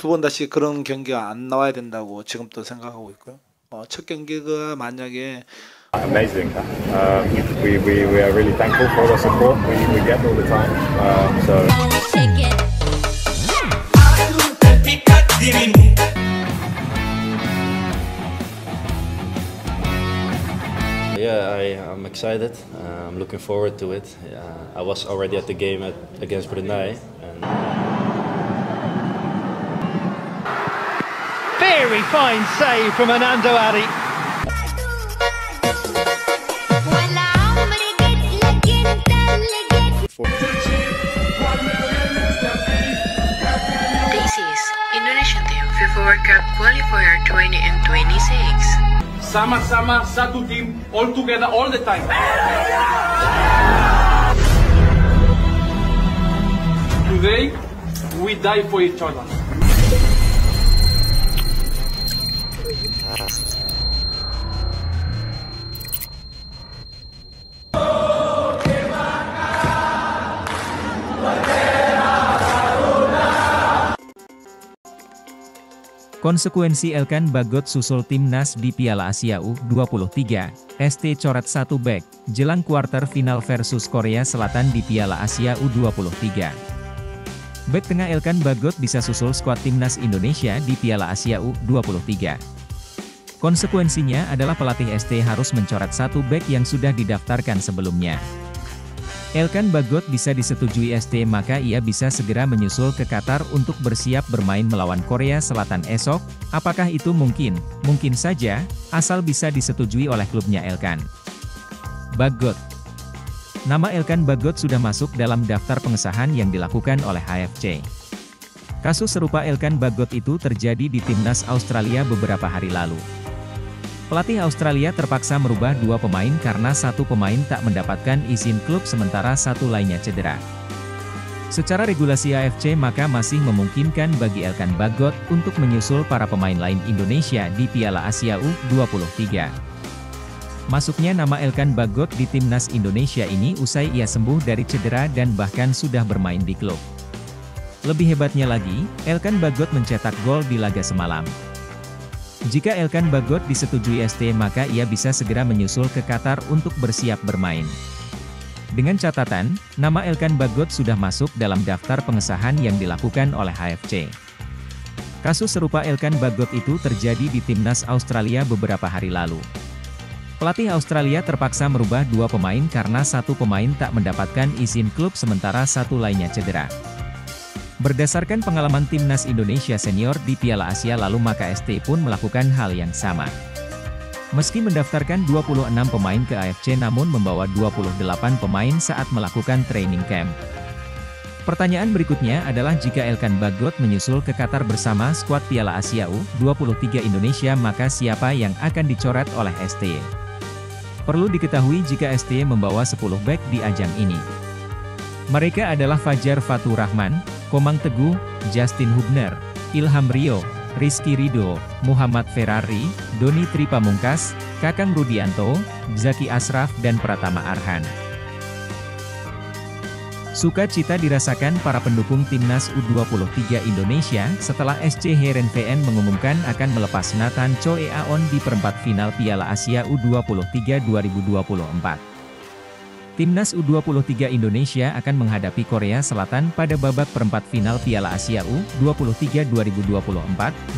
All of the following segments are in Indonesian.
두 번 다시 그런 경기가 안 나와야 된다고 지금 또 생각하고 있고요. 첫 경기가 만약에 Amazing. We are really thankful for the support we get all the time. Yeah, I'm excited. I'm looking forward to it. I was already at the game against Brunei. Very fine save from Anando Ari. This is Indonesian Team FIFA World Cup Qualifier 2026. Sama-sama satu tim, all together all the time. Today we die for each other. Konsekuensi Elkan Bagot susul timnas di Piala Asia U23, ST coret 1 back, jelang kuarter final versus Korea Selatan di Piala Asia U23. Back tengah Elkan Bagot bisa susul skuad timnas Indonesia di Piala Asia U23. Konsekuensinya adalah pelatih ST harus mencoret 1 back yang sudah didaftarkan sebelumnya. Elkan Bagot bisa disetujui ST, maka ia bisa segera menyusul ke Qatar untuk bersiap bermain melawan Korea Selatan esok. Apakah itu mungkin? Mungkin saja, asal bisa disetujui oleh klubnya Elkan Bagot. Nama Elkan Bagot sudah masuk dalam daftar pengesahan yang dilakukan oleh AFC. Kasus serupa Elkan Bagot itu terjadi di timnas Australia beberapa hari lalu. Pelatih Australia terpaksa merubah 2 pemain karena 1 pemain tak mendapatkan izin klub sementara 1 lainnya cedera. Secara regulasi AFC maka masih memungkinkan bagi Elkan Bagot untuk menyusul para pemain lain Indonesia di Piala Asia U23. Masuknya nama Elkan Bagot di timnas Indonesia ini usai ia sembuh dari cedera dan bahkan sudah bermain di klub. Lebih hebatnya lagi, Elkan Bagot mencetak gol di laga semalam. Jika Elkan Bagot disetujui ST maka ia bisa segera menyusul ke Qatar untuk bersiap bermain. Dengan catatan, nama Elkan Bagot sudah masuk dalam daftar pengesahan yang dilakukan oleh AFC. Kasus serupa Elkan Bagot itu terjadi di timnas Australia beberapa hari lalu. Pelatih Australia terpaksa merubah 2 pemain karena 1 pemain tak mendapatkan izin klub sementara 1 lainnya cedera. Berdasarkan pengalaman timnas Indonesia senior di Piala Asia lalu maka ST pun melakukan hal yang sama. Meski mendaftarkan 26 pemain ke AFC namun membawa 28 pemain saat melakukan training camp. Pertanyaan berikutnya adalah jika Elkan Bagot menyusul ke Qatar bersama skuad Piala Asia U23 Indonesia maka siapa yang akan dicoret oleh ST? Perlu diketahui jika ST membawa 10 back di ajang ini. Mereka adalah Fajar Fatur Rahman, Komang Teguh, Justin Hubner, Ilham Rio, Rizky Ridho, Muhammad Ferrari, Doni Tripamungkas, Kakang Rudianto, Zaki Ashraf dan Pratama Arhan. Sukacita dirasakan para pendukung timnas U23 Indonesia setelah SC Heerenveen mengumumkan akan melepas Nathan Choeaon di perempat final Piala Asia U23 2024. Timnas U23 Indonesia akan menghadapi Korea Selatan pada babak perempat final Piala Asia U23 2024,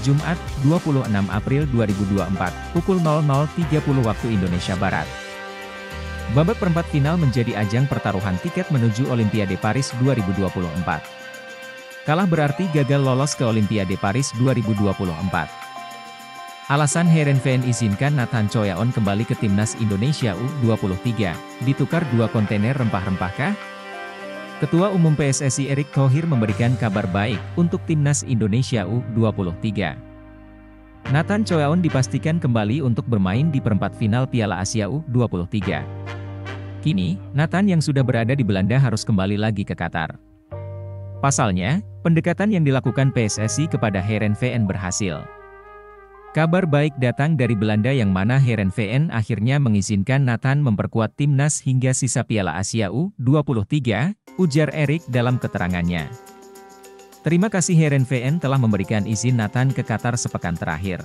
Jumat, 26 April 2024, pukul 00.30 waktu Indonesia Barat. Babak perempat final menjadi ajang pertaruhan tiket menuju Olimpiade Paris 2024. Kalah berarti gagal lolos ke Olimpiade Paris 2024. Alasan Heerenveen izinkan Nathan Choeaon kembali ke timnas Indonesia U23, ditukar 2 kontainer rempah-rempah kah? Ketua Umum PSSI Erick Thohir memberikan kabar baik untuk timnas Indonesia U23. Nathan Choeaon dipastikan kembali untuk bermain di perempat final Piala Asia U23. Kini, Nathan yang sudah berada di Belanda harus kembali lagi ke Qatar. Pasalnya, pendekatan yang dilakukan PSSI kepada Heerenveen berhasil. Kabar baik datang dari Belanda yang mana Heerenveen akhirnya mengizinkan Nathan memperkuat timnas hingga sisa Piala Asia U23, ujar Erik dalam keterangannya. Terima kasih Heerenveen telah memberikan izin Nathan ke Qatar sepekan terakhir.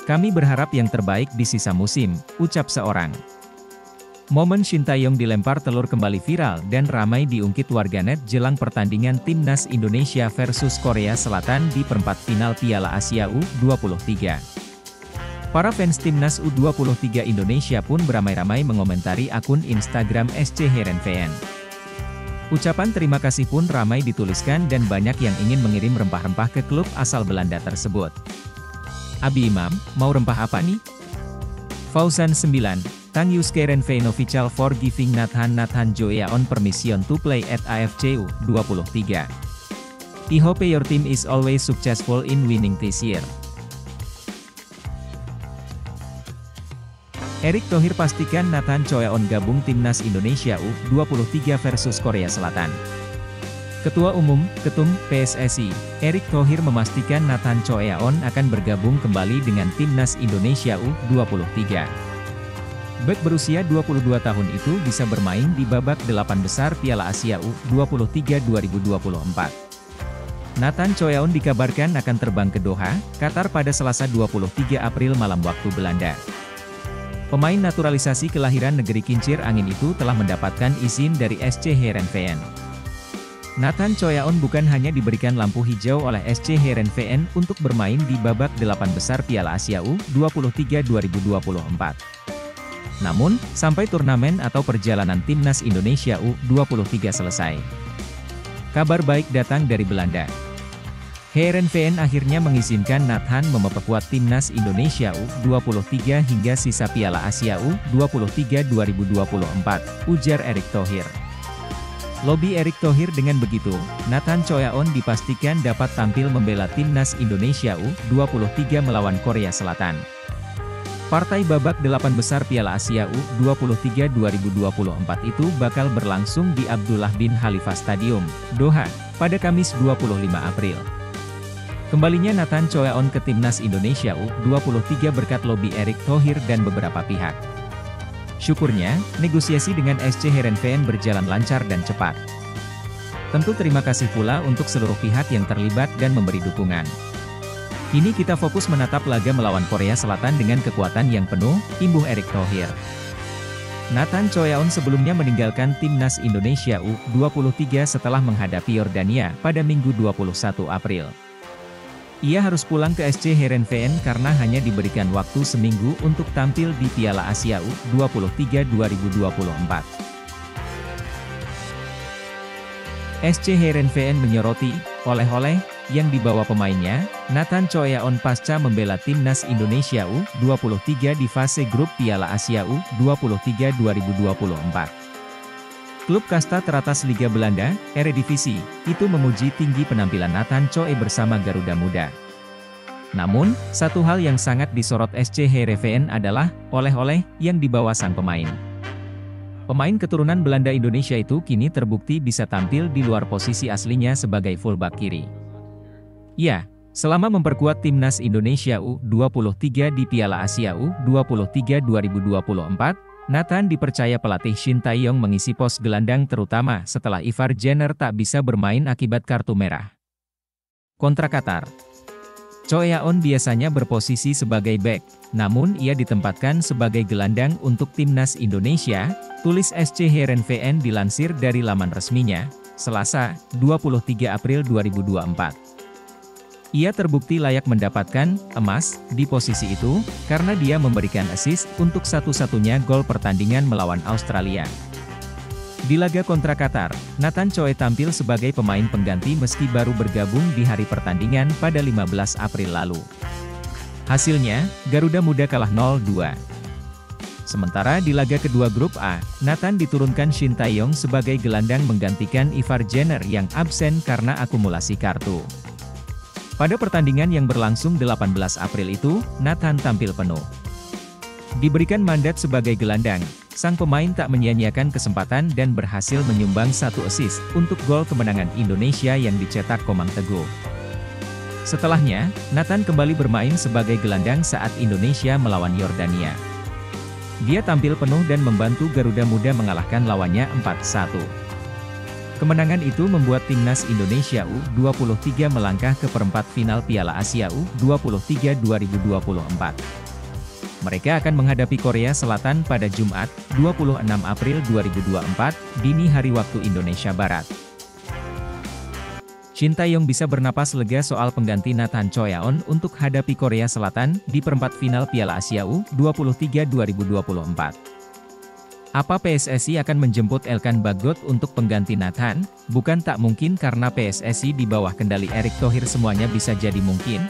Kami berharap yang terbaik di sisa musim, ucap seorang. Momen Shin Tae-yong dilempar telur kembali viral dan ramai diungkit warganet jelang pertandingan Timnas Indonesia versus Korea Selatan di perempat final Piala Asia U23. Para fans Timnas U23 Indonesia pun beramai-ramai mengomentari akun Instagram SC Heerenveen. Ucapan terima kasih pun ramai dituliskan dan banyak yang ingin mengirim rempah-rempah ke klub asal Belanda tersebut. Abi Imam, mau rempah apa nih? Fauzan 9, thank you Heerenveen official for giving Nathan Joeon permission to play at AFC U23. I hope your team is always successful in winning this year. Erick Thohir pastikan Nathan Choeon gabung Timnas Indonesia U23 versus Korea Selatan. Ketua Umum, Ketum, PSSI, Erick Thohir memastikan Nathan Choeon akan bergabung kembali dengan Timnas Indonesia U23. Bek berusia 22 tahun itu bisa bermain di babak 8 besar Piala Asia U23 2024. Nathan Choeon dikabarkan akan terbang ke Doha, Qatar pada Selasa 23 April malam waktu Belanda. Pemain naturalisasi kelahiran negeri kincir angin itu telah mendapatkan izin dari SC Heerenveen. Nathan Choeon bukan hanya diberikan lampu hijau oleh SC Heerenveen untuk bermain di babak 8 besar Piala Asia U23 2024. Namun, sampai turnamen atau perjalanan Timnas Indonesia U23 selesai. Kabar baik datang dari Belanda. Heerenveen akhirnya mengizinkan Nathan memperkuat Timnas Indonesia U23 hingga sisa Piala Asia U23 2024, ujar Erick Thohir. Lobi Erick Thohir dengan begitu, Nathan Choeon dipastikan dapat tampil membela Timnas Indonesia U23 melawan Korea Selatan. Partai babak 8 besar Piala Asia U23 2024 itu bakal berlangsung di Abdullah bin Khalifa Stadium, Doha, pada Kamis 25 April. Kembalinya Nathan Choeon ke Timnas Indonesia U23 berkat lobi Erick Thohir dan beberapa pihak. Syukurnya, negosiasi dengan SC Heerenveen berjalan lancar dan cepat. Tentu terima kasih pula untuk seluruh pihak yang terlibat dan memberi dukungan. Kini kita fokus menatap laga melawan Korea Selatan dengan kekuatan yang penuh, imbuh Erick Thohir. Nathan Choeon sebelumnya meninggalkan Timnas Indonesia U23 setelah menghadapi Yordania pada Minggu 21 April. Ia harus pulang ke SC Heerenveen karena hanya diberikan waktu seminggu untuk tampil di Piala Asia U23 2024. SC Heerenveen menyoroti oleh-oleh yang dibawa pemainnya, Nathan Choeon pasca membela Timnas Indonesia U23 di fase grup Piala Asia U23 2024. Klub kasta teratas Liga Belanda, Eredivisie, itu memuji tinggi penampilan Nathan Choeon bersama Garuda Muda. Namun, satu hal yang sangat disorot SC Heerenveen adalah oleh-oleh yang dibawa sang pemain. Pemain keturunan Belanda Indonesia itu kini terbukti bisa tampil di luar posisi aslinya sebagai fullback kiri. Ya, selama memperkuat Timnas Indonesia U23 di Piala Asia U23 2024, Nathan dipercaya pelatih Shin Tae-yong mengisi pos gelandang terutama setelah Ivar Jenner tak bisa bermain akibat kartu merah. Kontra Qatar. Choeon biasanya berposisi sebagai bek, namun ia ditempatkan sebagai gelandang untuk Timnas Indonesia, tulis SC Heerenveen dilansir dari laman resminya, Selasa, 23 April 2024. Ia terbukti layak mendapatkan emas di posisi itu, karena dia memberikan assist untuk satu-satunya gol pertandingan melawan Australia. Di laga kontra Qatar, Nathan Choeon tampil sebagai pemain pengganti meski baru bergabung di hari pertandingan pada 15 April lalu. Hasilnya, Garuda Muda kalah 0-2. Sementara di laga kedua grup A, Nathan diturunkan Shin Tae-yong sebagai gelandang menggantikan Ivar Jenner yang absen karena akumulasi kartu. Pada pertandingan yang berlangsung 18 April itu, Nathan tampil penuh. Diberikan mandat sebagai gelandang, sang pemain tak menyia-nyiakan kesempatan dan berhasil menyumbang satu assist untuk gol kemenangan Indonesia yang dicetak Komang Teguh. Setelahnya, Nathan kembali bermain sebagai gelandang saat Indonesia melawan Yordania. Dia tampil penuh dan membantu Garuda Muda mengalahkan lawannya 4-1. Kemenangan itu membuat timnas Indonesia U23 melangkah ke perempat final Piala Asia U23 2024. Mereka akan menghadapi Korea Selatan pada Jumat, 26 April 2024, dini hari waktu Indonesia Barat. Shin Tae-yong bisa bernapas lega soal pengganti Nathan Choyaon untuk hadapi Korea Selatan di perempat final Piala Asia U23 2024. Apa PSSI akan menjemput Elkan Bagot untuk pengganti Nathan? Bukan tak mungkin karena PSSI di bawah kendali Erick Thohir semuanya bisa jadi mungkin.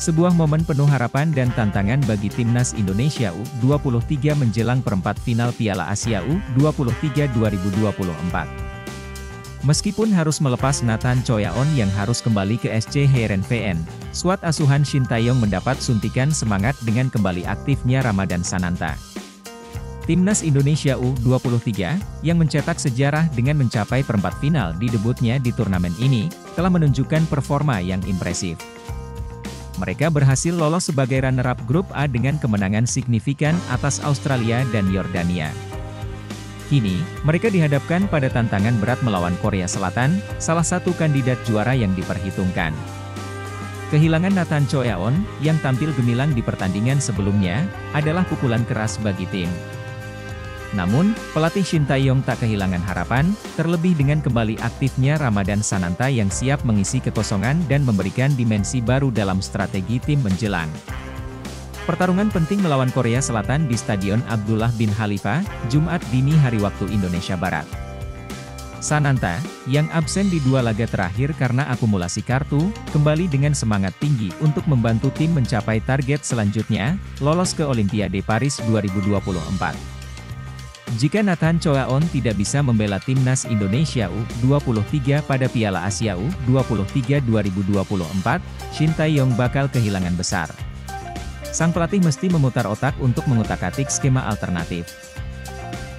Sebuah momen penuh harapan dan tantangan bagi timnas Indonesia U23 menjelang perempat final Piala Asia U23 2024. Meskipun harus melepas Nathan Choyaon yang harus kembali ke SC Heerenveen, skuad asuhan Shin Tae-yong mendapat suntikan semangat dengan kembali aktifnya Ramadan Sananta. Timnas Indonesia U23, yang mencetak sejarah dengan mencapai perempat final di debutnya di turnamen ini, telah menunjukkan performa yang impresif. Mereka berhasil lolos sebagai runner-up grup A dengan kemenangan signifikan atas Australia dan Yordania. Kini, mereka dihadapkan pada tantangan berat melawan Korea Selatan, salah satu kandidat juara yang diperhitungkan. Kehilangan Nathan Choyaon, yang tampil gemilang di pertandingan sebelumnya, adalah pukulan keras bagi tim. Namun, pelatih Shin Tae-yong tak kehilangan harapan, terlebih dengan kembali aktifnya Ramadan Sananta yang siap mengisi kekosongan dan memberikan dimensi baru dalam strategi tim menjelang. Pertarungan penting melawan Korea Selatan di Stadion Abdullah bin Khalifa, Jumat dini hari waktu Indonesia Barat. Sananta, yang absen di dua laga terakhir karena akumulasi kartu, kembali dengan semangat tinggi untuk membantu tim mencapai target selanjutnya, lolos ke Olimpiade Paris 2024. Jika Nathan Choyaon tidak bisa membela timnas Indonesia U23 pada Piala Asia U23 2024, Shin Tae-yong bakal kehilangan besar. Sang pelatih mesti memutar otak untuk mengutak-atik skema alternatif.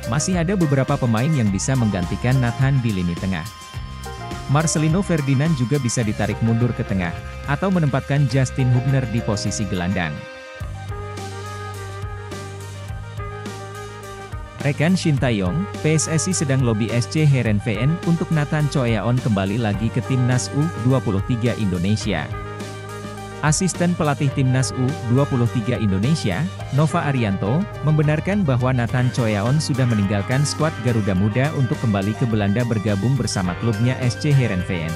Masih ada beberapa pemain yang bisa menggantikan Nathan di lini tengah. Marcelino Ferdinand juga bisa ditarik mundur ke tengah, atau menempatkan Justin Hubner di posisi gelandang. Rekan Shin Tae-yong, PSSI sedang lobi SC Heerenveen untuk Nathan Choyaon kembali lagi ke timnas U23 Indonesia. Asisten pelatih timnas U23 Indonesia, Nova Arianto, membenarkan bahwa Nathan Choyaon sudah meninggalkan skuad Garuda Muda untuk kembali ke Belanda bergabung bersama klubnya SC Heerenveen.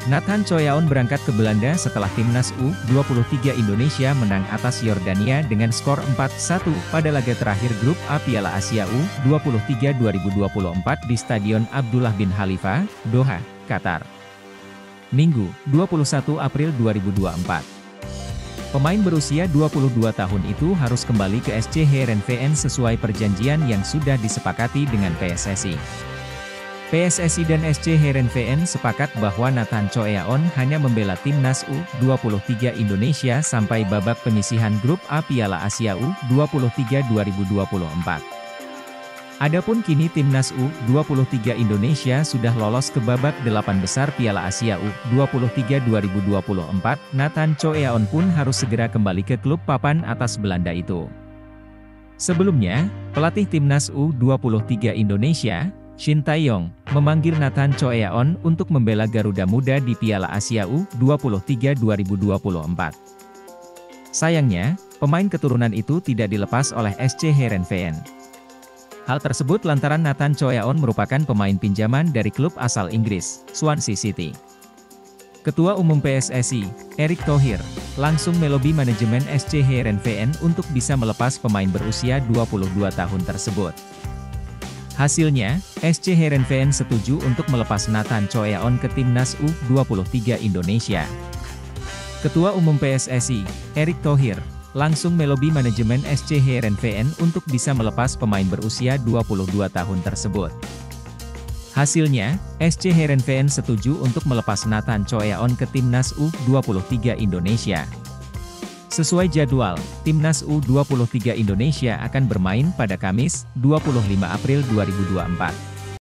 Nathan Choyaon berangkat ke Belanda setelah timnas U23 Indonesia menang atas Yordania dengan skor 4-1 pada laga terakhir grup A Piala Asia U23 2024 di Stadion Abdullah bin Khalifa, Doha, Qatar. Minggu, 21 April 2024. Pemain berusia 22 tahun itu harus kembali ke SC Heerenveen sesuai perjanjian yang sudah disepakati dengan PSSI. PSSI dan SC Heerenveen sepakat bahwa Nathan Choyaon hanya membela timnas U23 Indonesia sampai babak penyisihan grup A Piala Asia U23 2024. Adapun kini timnas U23 Indonesia sudah lolos ke babak 8 besar Piala Asia U23 2024, Nathan Choyaon pun harus segera kembali ke klub papan atas Belanda itu. Sebelumnya, pelatih timnas U23 Indonesia, Shin Tae-yong, memanggil Nathan Choyaon untuk membela Garuda Muda di Piala Asia U23 2024. Sayangnya, pemain keturunan itu tidak dilepas oleh SC Heerenveen. Hal tersebut lantaran Nathan Choyaon merupakan pemain pinjaman dari klub asal Inggris, Swansea City. Ketua Umum PSSI, Erick Thohir, langsung melobi manajemen SC Heerenveen untuk bisa melepas pemain berusia 22 tahun tersebut. Hasilnya, SC Heerenveen setuju untuk melepas Nathan Choyaon ke timnas U23 Indonesia. Ketua Umum PSSI, Erick Thohir, langsung melobi manajemen SC Heerenveen untuk bisa melepas pemain berusia 22 tahun tersebut. Hasilnya, SC Heerenveen setuju untuk melepas Nathan Choyaon ke timnas U23 Indonesia. Sesuai jadwal, timnas U23 Indonesia akan bermain pada Kamis, 25 April 2024.